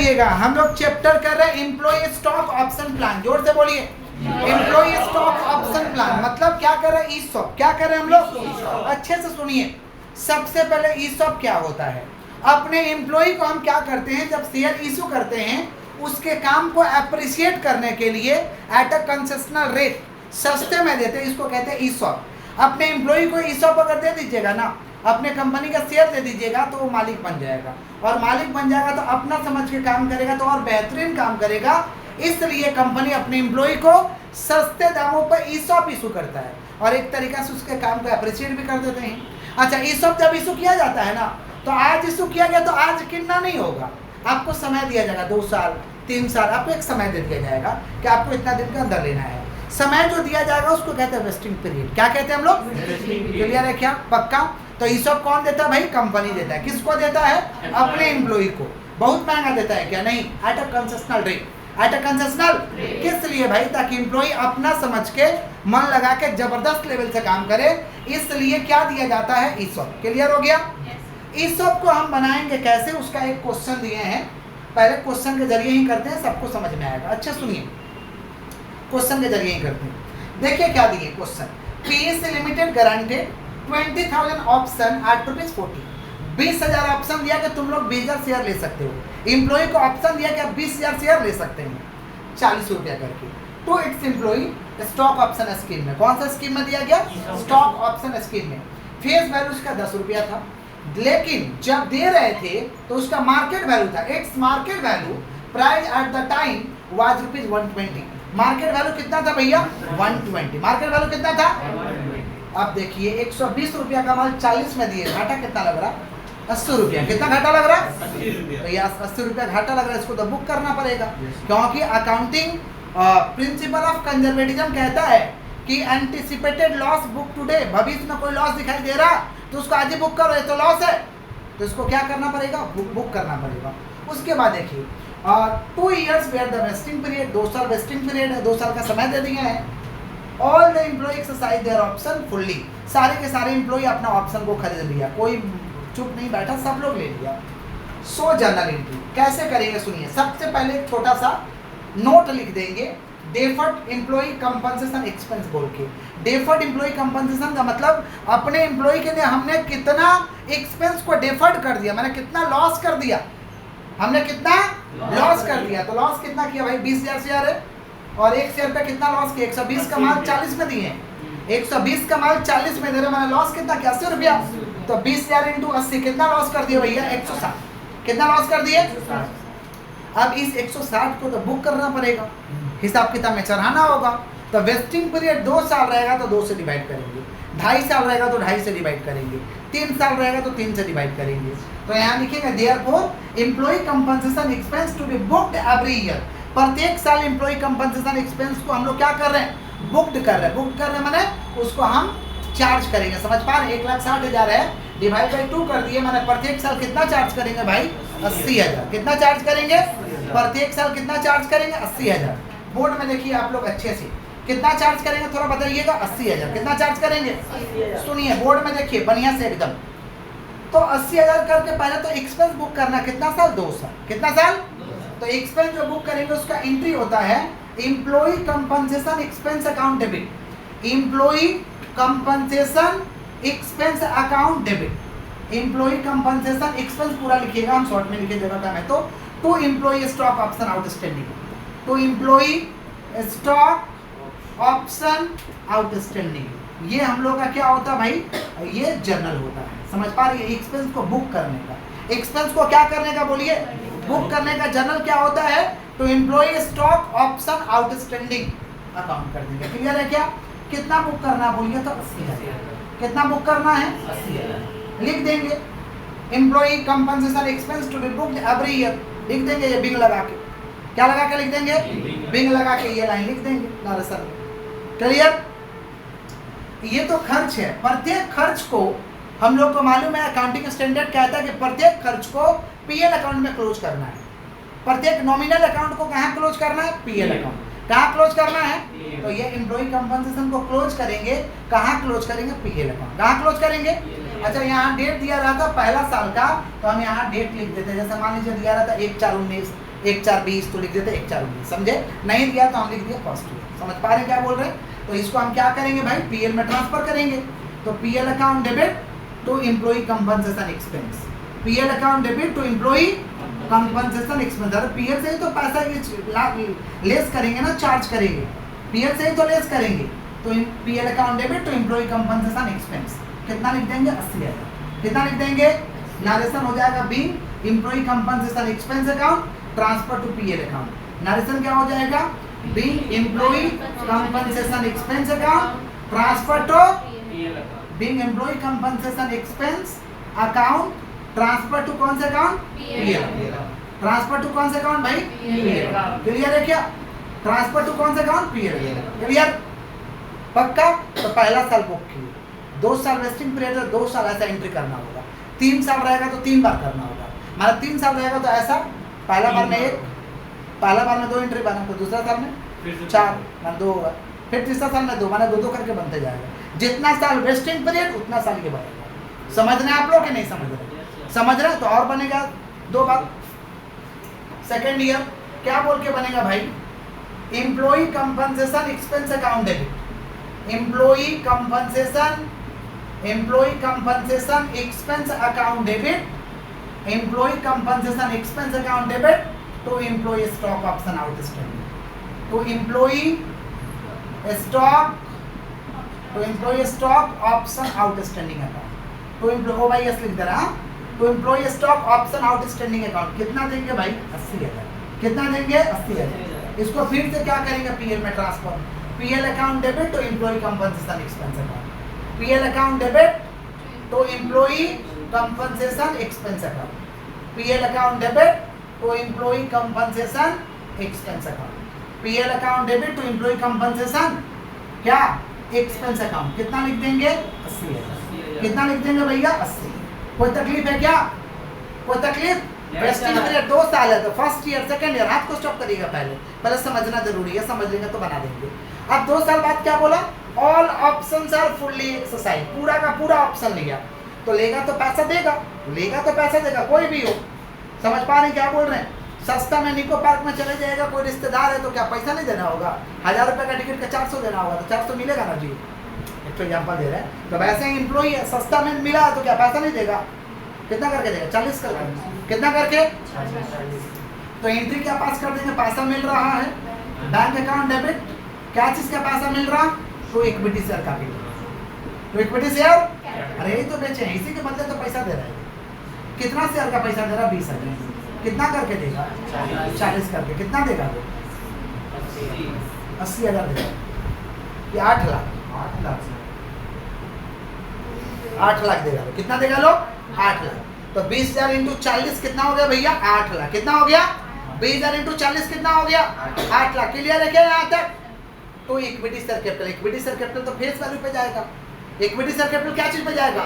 करिएगा, हम लोग चैप्टर कर रहे हैं एम्प्लॉय स्टॉक ऑप्शन प्लान। जोर से बोलिए, एम्प्लॉय स्टॉक ऑप्शन प्लान मतलब क्या कर रहे हैं? ईसॉप। क्या कर रहे हैं हम लोग? अच्छे से सुनिए। सबसे पहले ईसॉप क्या होता है? अपने एम्प्लॉय को हम क्या करते हैं, जब शेयर इशू करते हैं उसके काम को अप्रिशिएट करने के लिए एट अ कंसेशनल रेट, सस्ते में देते हैं, इसको कहते हैं ईसॉप। अपने एम्प्लॉय को ईसॉप अगर दे दीजिएगा ना, अपने कंपनी का शेयर दे दीजिएगा, तो वो मालिक बन जाएगा, और मालिक बन जाएगा तो अपना समझ के काम करेगा, तो और बेहतरीन काम करेगा। इसलिए कंपनी अपने एम्प्लॉय को सस्ते दामों पर ईसॉप इशू करता है, और एक तरीका से उसके काम को अप्रिशिएट भी कर देते हैं। अच्छा, ईसॉप जब इशू किया जाता है ना, तो आज इशू किया गया तो आज कितना नहीं होगा, आपको समय दिया जाएगा 2 साल 3 साल, आपको एक समय दे दिया जाएगा कि आपको इतना दिन के अंदर लेना है। समय जो दिया जाएगा उसको कहते हैं वेस्टिंग पीरियड। क्या कहते हैं हम लोग? क्लियर है क्या? पक्का? तो ईसॉप कौन देता है भाई? कंपनी देता है। किसको देता है? अपने एम्प्लॉय को। बहुत महंगा देता है क्या? नहीं, at a concessional rate. At a concessional किस लिए भाई? ताकि एम्प्लॉय अपना समझ के मन लगा के जबरदस्त लेवल से काम करे, इसलिए क्या दिया जाता है? ईसॉप। क्लियर हो गया? ईसॉप को हम बनाएंगे कैसे, उसका एक क्वेश्चन दिए हैं, पहले क्वेश्चन के जरिए ही करते हैं, सबको समझ में आएगा। अच्छा सुनिए, क्वेश्चन के जरिए ही करते हैं। देखिए क्या दिए question. PSC limited guaranteed 20,000 option at ₹40। 20,000 option दिया कि तुम लोग 20,000 शेयर ले सकते हो। एम्प्लॉय को ऑप्शन दिया कि आप 20,000 शेयर ले सकते हैं 40 रुपया करके। To its employee stock option scheme में। कौन सा स्कीम में दिया गया? स्टॉक ऑप्शन स्कीम में। फेस वैल्यू उसका 10 रुपया था, लेकिन जब दे रहे थे तो उसका मार्केट वैल्यू था, its market value price at the time was ₹120। Market value कितना था भैया? 120। मार्केट वैल्यू कितना था? अब देखिए 120 रुपया का माल 40 में दिए, घाटा कितना लग रहा? 80 रुपया। कितना घाटा लग रहा? भैया 80 रुपया घाटा लग रहा है, इसको तो बुक करना पड़ेगा, क्योंकि अकाउंटिंग प्रिंसिपल ऑफ कंजर्वेटिज्म कहता है कि एंटिसिपेटेड लॉस बुक टुडे। भविष्य में कोई लॉस दिखाई दे रहा तो उसको आज ही बुक करो, ये तो लॉस है, तो इसको क्या करना पड़ेगा? बुक करना पड़ेगा। उसके बाद देखिए 2 years were the vesting period, 2 साल वेस्टिंग पीरियड है, 2 साल का समय दे दिया है। All the employee exercise their option fully. सारे के सारे एम्प्लॉय अपना ऑप्शन को खरीद लिया, कोई चुप नहीं बैठा, सब लोग ले लिया। सो जर्नल एंट्री कैसे करेंगे सुनिए। सबसे पहले एक छोटा सा नोट लिख देंगे, डेफर्ड एम्प्लॉय कंपनसेशन एक्सपेंस बोल के। डेफर्ड एम्प्लॉय कंपनसेशन का मतलब अपने एम्प्लॉय के लिए हमने कितना एक्सपेंस को डेफर्ड कर दिया, मैंने कितना लॉस कर दिया, हमने कितना लॉस कर दिया। तो लॉस कितना किया भाई? 20,000 शेयर है, और एक शेयर पे कितना लॉस किया? 120 का माल 40 में दिए, 120 का माल 40 में दे रहे, मैंने लॉस कितना किया? 80 रुपया। तो 20,000 इंटू 80 कितना लॉस कर दिया भैया? 160। कितना लॉस कर दिए? अब इस 160 को तो बुक करना पड़ेगा, हिसाब किताब में चढ़ाना होगा। तो वेस्टिंग पीरियड 2 साल रहेगा तो 2 से डिवाइड करेंगे, 2.5 साल रहेगा तो 2.5 से डिवाइड करेंगे, 3 साल रहेगा तो 3 से डिवाइड करेंगे। तो यहाँ लिखेंगे therefore employee compensation expense to be booked every year. प्रत्येक साल एम्प्लॉय कंपनसेशन एक्सपेंस को हम लोग क्या कर रहे हैं? बुक्ड कर रहे हैं। बुक्ड कर रहे हैं मैंने उसको हम चार्ज करेंगे, समझ पा रहे हैं? 1,60,000 है, डिवाइड बाई 2 कर दिए, मैंने प्रत्येक साल कितना चार्ज करेंगे भाई? 80,000। कितना चार्ज करेंगे? प्रत्येक साल कितना चार्ज करेंगे? 80,000। बोर्ड में देखिए आप लोग अच्छे से, कितना चार्ज करेंगे थोड़ा बताइएगा? 80,000। कितना चार्ज करेंगे? सुनिए बोर्ड में देखिए बढ़िया से एकदम। तो 80,000 करके पहले तो एक्सपेंस बुक करना, कितना साल? 2 साल। कितना साल? तो एक्सपेंस जो बुक करेंगे उसका एंट्री होता है employ compensation expense account debit. Employee compensation expense account debit. Employee compensation expense पूरा लिखिएगा, हम शॉर्ट में लिखे जगह का है। तो to employee stock option outstanding, to employee stock option outstanding, ये हम लोग का क्या होता है भाई? ये जर्नल होता है, समझ पा रही है? एक्सपेंस को बुक करने का, एक्सपेंस को क्या करने का बोलिए? बुक करने का। जर्नल क्या होता है? To employee stock option outstanding account कर देंगे। क्लियर है क्या? कितना बुक करना बोलिए? तो 80,000। कितना बुक करना है? 80,000 लिख देंगे। Employee compensation expense to be booked every year लिख देंगे, ये बिंग लगा के। क्या लगा के लिख देंगे? बिंग लगा के ये लाइन लिख देंगे दरअसल। क्लियर? ये तो खर्च है। प्रत्येक खर्च को हम लोग को मालूम है, अकाउंटिंग स्टैंडर्ड कहता है कि प्रत्येक खर्च को पीएल अकाउंट में क्लोज करना है। प्रत्येक नॉमिनल अकाउंट को कहाँ क्लोज करना है? PL account. कहाँ क्लोज करना है? तो ये एम्प्लॉय कंपनसेशन को क्लोज करेंगे, कहाँ क्लोज करेंगे? PL account. कहाँ क्लोज करेंगे? अच्छा यहाँ डेट दिया रहा था पहला साल का, तो हम यहाँ डेट लिख देते हैं। जैसे मान लीजिए दिया रहा था 1/4/19, 1 4 20 तो लिख देते 1 4 19, समझे? नहीं दिया तो हम लिख दिया फर्स्ट ईयर। समझ पा रहे हैं क्या बोल रहे हैं? तो इसको हम क्या करेंगे भाई, पीएल में ट्रांसफर करेंगे। तो PL account debit to employ compensation expense, PL account debit to employ compensation expense. अरे पीएल से ही तो पैसा लेस करेंगे ना, चार्ज करेंगे, पीएल से ही तो लेस करेंगे। तो PL account debit to employ compensation expense कितना लिख देंगे, 80,000। कितना लिख देंगे, नरेशन हो जाएगा being employee compensation expense account transfer to PL account. Narration क्या हो जाएगा, being employee compensation expense account transfer to being employee compensation expense account transfer to कौन से अकाउंट, पीएल। ट्रांसफर टू कौन से अकाउंट भाई, पीएल। क्लियर है क्या? ट्रांसफर टू कौन से अकाउंट, पीएल। क्लियर, पक्का? तो पहला साल बुक किए, 2 साल वेस्टिंग पीरियड है, 2 साल ऐसा एंट्री करना होगा। 3 साल रहेगा तो 3 बार करना होगा। हमारा 3 साल रहेगा तो ऐसा पहला बार में 1, पहला बार में 2 एंट्री बना, तो दूसरा साल में 4 मान 2 होगा, फिर तीसरा साल में 2 माने 2 करके बनते जाएगा। जितना साल वेस्टिंग पीरियड उतना साल ये बनेगा। समझ रहे हैं आप लोग कि नहीं समझ रहे? समझ रहे हैं? तो और बनेगा 2 बार। सेकेंड ईयर क्या बोल के बनेगा भाई, employee compensation expense account debit, employee compensation expense account debit, employee compensation expense account debit to employee stock option outstanding, to employee stock option outstanding account, to employee, ओ भाई एस लिख दे रहा, to employee stock option outstanding account. कितना देंगे भाई, 80,000। कितना देंगे, 80,000। इसको फिर से क्या करेंगे, पीएल में transfer, PL account debit to employ compensation expense account, PL account debit to employ compensation expense account, PL account debit to employ compensation expense account, PL account debit to employ compensation क्या expense account. कितना लिख देंगे, 80,000। कितना लिख देंगे भैया, 80। कोई तकलीफ है क्या, कोई तकलीफ? वेस्टिंग पीरियड 2 साल है, तो फर्स्ट ईयर सेकंड ईयर हाथ को स्टॉप करिएगा, पहले समझना जरूरी है, समझ लेंगे तो बना देंगे। अब 2 साल बाद क्या बोला, all options are fully exercise, पूरा का पूरा ऑप्शन लिया, तो लेगा तो पैसा देगा, लेगा तो पैसा देगा, कोई भी हो। समझ पा रहे हैं क्या बोल रहे हैं? सस्ता में निको पार्क में चले जाएगा, कोई रिश्तेदार है तो क्या पैसा नहीं देना होगा, 1000 रुपये का टिकट का 400 देना होगा, तो 400 मिलेगा ना जी। एक तो एग्जाम्पल दे रहे हैं। तो वैसे ही एम्प्लॉई है, सस्ता में मिला तो क्या पैसा नहीं देगा, कितना करके देगा, 40 करके, कितना करके, तो एंट्री क्या पास कर देंगे, पैसा मिल रहा है, बैंक अकाउंट डेबिट, क्या चीज का पैसा मिल रहा, तो इक्विटी शेयर कैपिटल, तो इक्विटी शेयर, अरे यही तो बेचे हैं, इसी के बदले तो पैसा दे रहा है। कितना शेयर का पैसा दे रहा, 20,000। कितना करके देगा, 40 करके, कितना देगा, 80,000 देगा, ये 8 लाख 8 लाख देगा। तो कितना देगा लोग, 8 लाख। तो 20,000 इंटू 40 कितना हो गया भैया, 8 लाख। कितना हो गया, 20,000 इंटू 40 कितना हो गया, 8 लाख। क्लियर है क्या यहाँ तक? तो equity share capital, equity share capital तो फेस वैल्यू पे जाएगा। इक्विटी शेयर कैपिटल क्या चीज पे जाएगा,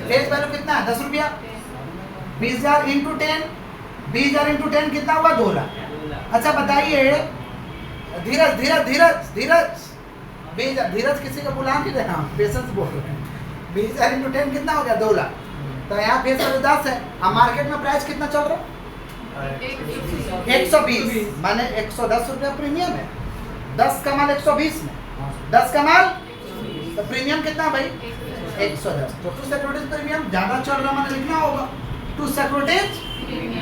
फेस वैल्यू कितना है, 10 रुपया। 20,000 इंटू 10, 20,000 इंटू 10 कितना हुआ, 2 लाख। अच्छा बताइए, धीरज धीरज धीरज धीरज धीरज किसी को बुला नहीं रहे, हाँ पेशेंस बोल रहे हैं। 20,000 इंटू 10 कितना हो गया, 2 लाख। तो यहाँ फेस वैल्यू 10 है, अब मार्केट में प्राइस कितना चल रहा है, 120, माने 110 रुपया प्रीमियम है। 10 का माल 120 में, 10 का माल, तो प्रीमियम कितना भाई, 110। तो टू सिक्योरिटीज प्रीमियम ज्यादा चल रहा, मैंने लिखना होगा to securities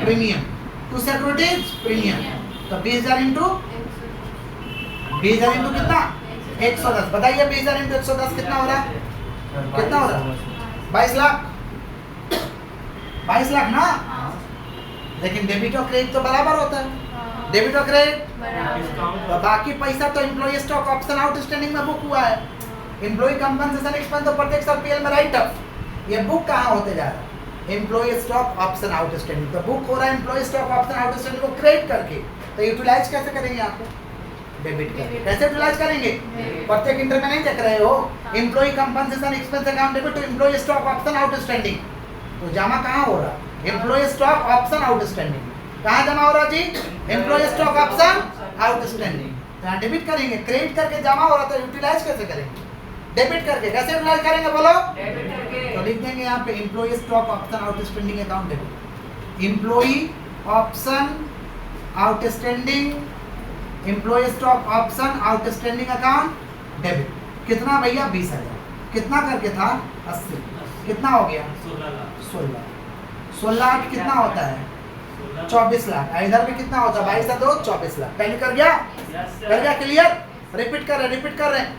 premium, to securities premium. तो 20,000 इंटू कितना, 110। बताइए 20,000 इंटू 110 कितना हो रहा है, कितना हो रहा है, 22 लाख, 22 लाख ना। लेकिन डेबिट और क्रेडिट तो बराबर होता है, डेबिट और क्रेडिट, तो बाकी पैसा तो एम्प्लॉय स्टॉक ऑप्शन आउटस्टैंडिंग में बुक हुआ है। एम्प्लॉय कंपनसेशन एक्सपेंस तो प्रत्येक साल पीएल में राइट अप, ये बुक कहाँ होते जा रहा है, एम्प्लॉय स्टॉक ऑप्शन आउटस्टैंडिंग। तो बुक हो रहा है एम्प्लॉय स्टॉक ऑप्शन आउटस्टैंडिंग को क्रेडिट करके। तो यूटिलाइज कैसे करेंगे, आपको डेबिट करके कैसे यूटिलाइज करेंगे, प्रत्येक इंटर में नहीं देख रहे हो, employee compensation expense account debit to employee stock option outstanding. तो जमा कहाँ हो रहा, एम्प्लॉय स्टॉक ऑप्शन आउटस्टैंडिंग कहाँ जमा हो रहा जी, एम्प्लॉय स्टॉक ऑप्शन आउटस्टैंडिंग। तो यहाँ डेबिट करेंगे, क्रेडिट करके जमा हो रहा, तो यूटिलाइज कैसे करेंगे, डेबिट करके। कैसे यूटिलाइज करेंगे बोलो, तो लिख देंगे यहाँ पे employee stock option outstanding account debit, employee option outstanding employ stock option outstanding account debit. कितना भैया 20,000। कितना करके था 80। कितना हो गया 16। 16 कितना होता है 24 लाख। इधर भी कितना होता है 22 2 24 लाख। पहले कर गया क्लियर। रिपीट कर रहे हैं।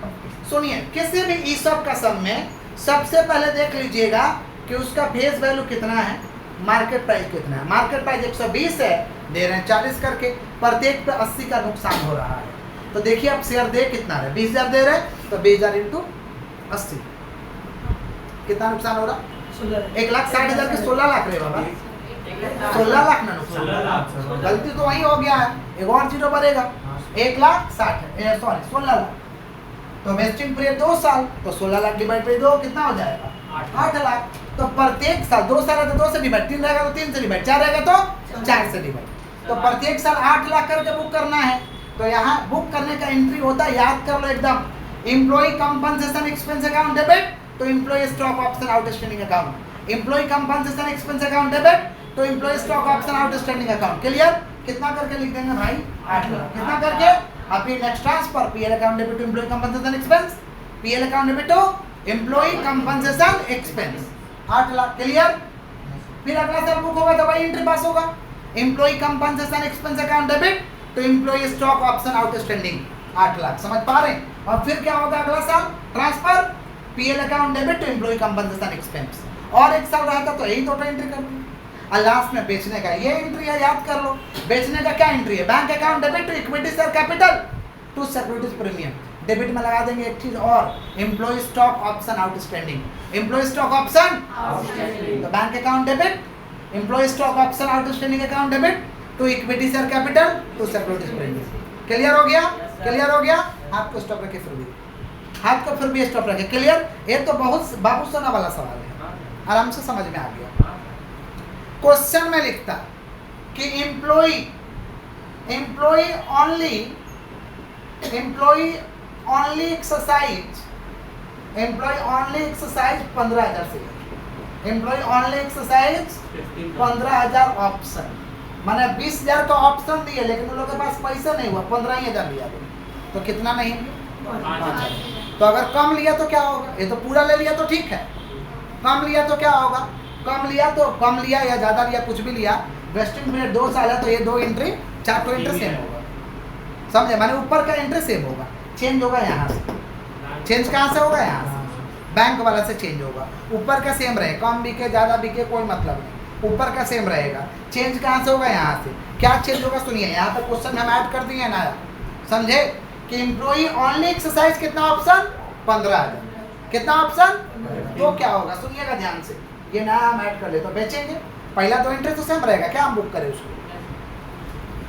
सुनिए किसी भी ईसॉप का सम में सबसे पहले देख लीजिएगा कि उसका फेस वैल्यू कितना है, मार्केट प्राइस कितना है। मार्केट प्राइस 120 है, दे रहे हैं 40 करके, प्रत्येक पे 80 का नुकसान हो रहा है। तो देखिए आप शेयर दे कितना रहे 20,000 दे रहे हैं, तो 20,000 इंटू 80 कितना नुकसान हो रहा 1,60,000 के 16 लाख रहे बाबा। 16 लाख ना नुकसान। गलती तो वही हो गया है, एक और जीरो बढ़ेगा 1,60,000 सॉरी 16 लाख। तो वेस्टिंग पीरियड 2 साल, तो 16 लाख डिवाइड बाई 2 कितना हो जाएगा 8 लाख। तो प्रत्येक साल 2 साल है तो 2 से डिवाइड, 3 रहेगा तो 3 से डिवाइड, 4 रहेगा तो 4 से डिवाइड। तो प्रत्येक साल 8 लाख करके बुक करना है। तो यहाँ बुक करने का एंट्री होता है, याद कर लो एकदम, employee compensation expense account debit to employee stock option outstanding account, employee compensation expense account debit to employee stock option outstanding account. Clear. कितना करके लिख देंगे भाई 8 लाख। कितना करके अब ये next transfer PL account debit to employ compensation expense, PL account debit to employ compensation expense 8 lakh. Clear. फिर अगला साल बुक होगा तो भाई एंट्री पास होगा, employee compensation expense account debit to employee stock option outstanding 8 lakh. समझ पा रहे हैं। और फिर क्या होगा अगला साल transfer PL account debit to employ compensation expense. और एक साल रहता तो यही टोटल एंट्री कर दी। और लास्ट में बेचने का ये एंट्री है, याद कर लो। बेचने का क्या एंट्री है, bank account debit to equity share capital to securities premium. Debit में लगा देंगे एक चीज और, employee stock option outstanding, employ stock option तो bank account debit, employee stock option outstanding account debit to equity share capital to securities premium. Clear हो गया। Clear हो गया। हाथ को स्टॉप रखे, फिर भी हाथ को फिर भी स्टॉप रखे। क्लियर। ये तो बहुत बाबू सोना वाला सवाल है, आराम से समझ में आ गया। क्वेश्चन में लिखता कि एम्प्लॉय ओनली एक्सरसाइज 15,000 से, एम्प्लॉय ओनली एक्सरसाइज 15,000 ऑप्शन, माने 20,000 का ऑप्शन दिए लेकिन उन लोगों के पास पैसा नहीं हुआ, 15,000 लिया। तो कितना नहीं लिया 5,000। तो अगर कम लिया तो क्या होगा, ये तो पूरा ले लिया तो ठीक है, कम लिया तो क्या होगा, कम लिया या ज्यादा लिया कुछ भी लिया, वेस्टिंग पीरियड 2 साल है तो ये 2 एंट्री 4 तो एंट्री सेम होगा। समझे, माने ऊपर का एंट्री सेम होगा, चेंज होगा यहाँ से। चेंज कहाँ से होगा, यहाँ से बैंक वाला से चेंज होगा। ऊपर का सेम रहे, कम बिके ज्यादा बिके कोई मतलब नहीं, ऊपर का सेम रहेगा। चेंज कहाँ से होगा, यहाँ से। क्या चेंज होगा सुनिए, यहाँ पर क्वेश्चन हम ऐड कर दिए ना, समझे कि एम्प्लॉय ओनली एक्सरसाइज कितना ऑप्शन 15,000, कितना ऑप्शन। तो क्या होगा सुनिएगा ध्यान से, ये नया हम ऐड कर ले तो बेचेंगे, पहला तो इंटरेस्ट तो सेम रहेगा, क्या हम बुक करें उसको।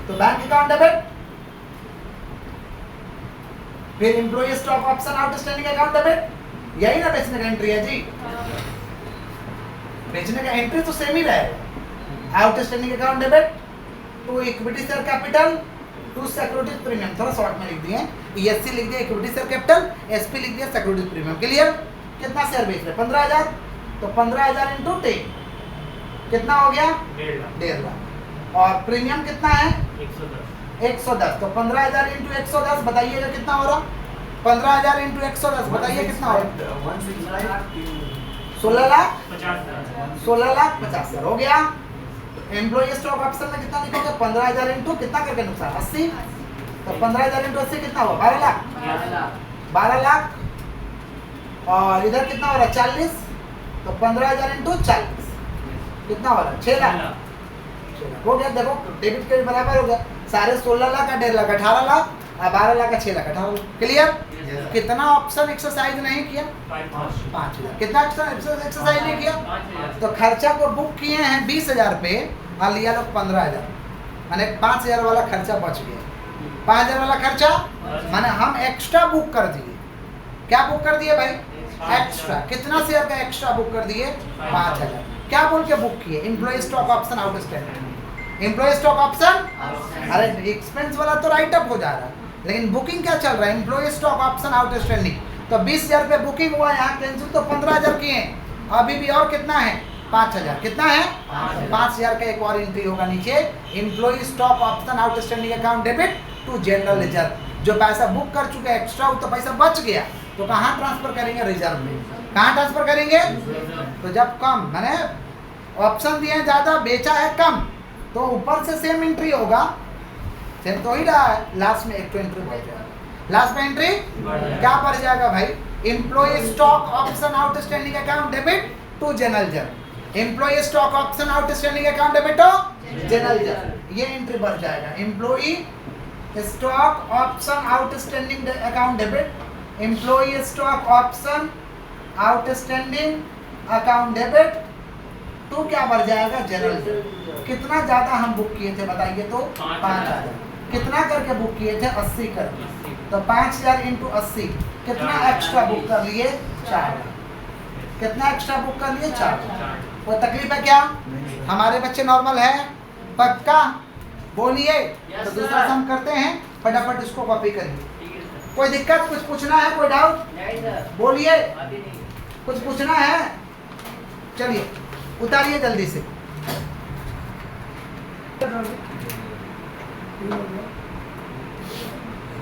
तो बैंक अकाउंट डेबिट, फिर employ stock option outstanding account debit, यही ना बेचने का एंट्री है जी। बेचने का एंट्री तो सेम ही रहेगा, outstanding account debit to equity share capital to securities premium, थोड़ा शॉर्ट में लिख दिए, ईएससी लिख दिया इक्विटी शेयर कैपिटल, एसपी लिख दिया सिक्योरिटीज प्रीमियम। क्लियर। कितना शेयर बेच रहे 15,000, तो 15,000 इंटू 10 कितना हो गया 1.5 लाख। और प्रीमियम कितना है 110, तो 15,000 इंटू 110 बताइएगा कितना हो रहा, 15,000 इंटू 110 बताइए कितना हो रहा, 16 लाख 50,000 हो गया। एम्प्लॉय स्टॉक ऑप्शन में कितना लिखोगे 15,000 इंटू कितना करके नुकसान 80, तो 15,000 इंटू 80 कितना हुआ 12 लाख। और इधर कितना हो रहा 40, तो 15,000 इंटू 40 कितना हो रहा 6 लाख। हो गया, देखो डेबिट क्रेडिट बराबर हो गया, सारे 16 लाख का 1.5 लाख 18 लाख और 12 लाख का 6 लाख 18 लाख। क्लियर। कितना ऑप्शन एक्सरसाइज नहीं किया 5,000। कितना एक्सरसाइज नहीं किया, तो खर्चा को बुक किए हैं 20,000 पे और लिया लोग 15,000, माने 5,000 वाला खर्चा बच गया। 5,000 वाला खर्चा माने हम एक्स्ट्रा बुक कर दिए, क्या बुक कर दिए भाई एक्स्ट्रा। कितना शेयर का एक्स्ट्रा बुक कर दिए 5,000। क्या बोल के बुक किए employ stock option outstanding, employ stock option. अरे एक्सपेंस वाला तो राइट अप हो जा रहा है, लेकिन बुकिंग क्या चल रहा है एम्प्लॉय स्टॉक ऑप्शन आउटस्टैंडिंग। तो 20,000 पे बुकिंग हुआ, यहाँ कैंसिल तो 15,000 किए, अभी भी और कितना है 5000। कितना है? 5000 का एक और एंट्री होगा नीचे, employee stock option outstanding account debit to general reserve. जो पैसा बुक कर चुके एक्स्ट्रा, तो पैसा बच गया, तो कहाँ ट्रांसफर करेंगे? रिजर्व में। कहाँ ट्रांसफर करेंगे? तो जब कम मैंने ऑप्शन दिए हैं ज्यादा, बेचा है कम, तो ऊपर से सेम एंट्री होगा, सेम तो ही रहा है, लास्ट में एक तो एंट्री बढ़ जाएगा। लास्ट में एंट्री क्या बढ़ जाएगा भाई? Employee stock option outstanding account debit to general reserve. Employee stock option outstanding account debit to general reserve, ये एंट्री बढ़ जाएगा। Employee stock option outstanding account debit, employee stock option outstanding account debit to क्या बढ़ जाएगा? General reserve. कितना ज्यादा हम book किए थे बताइए? तो 5000। कितना करके बुक किए थे? 80 करके। तो 5000 इंटू 80, कितना एक्स्ट्रा बुक कर लिए? 4000। कितना एक्स्ट्रा बुक कर लिए? 4000। कोई तकलीफ है क्या? हमारे बच्चे नॉर्मल है? पक्का बोलिए। तो दूसरा सम करते हैं, फटाफट इसको कॉपी करिए। कोई दिक्कत? कुछ पूछना है? कोई डाउट? बोलिए, कुछ पूछना है? चलिए उतारिए जल्दी से।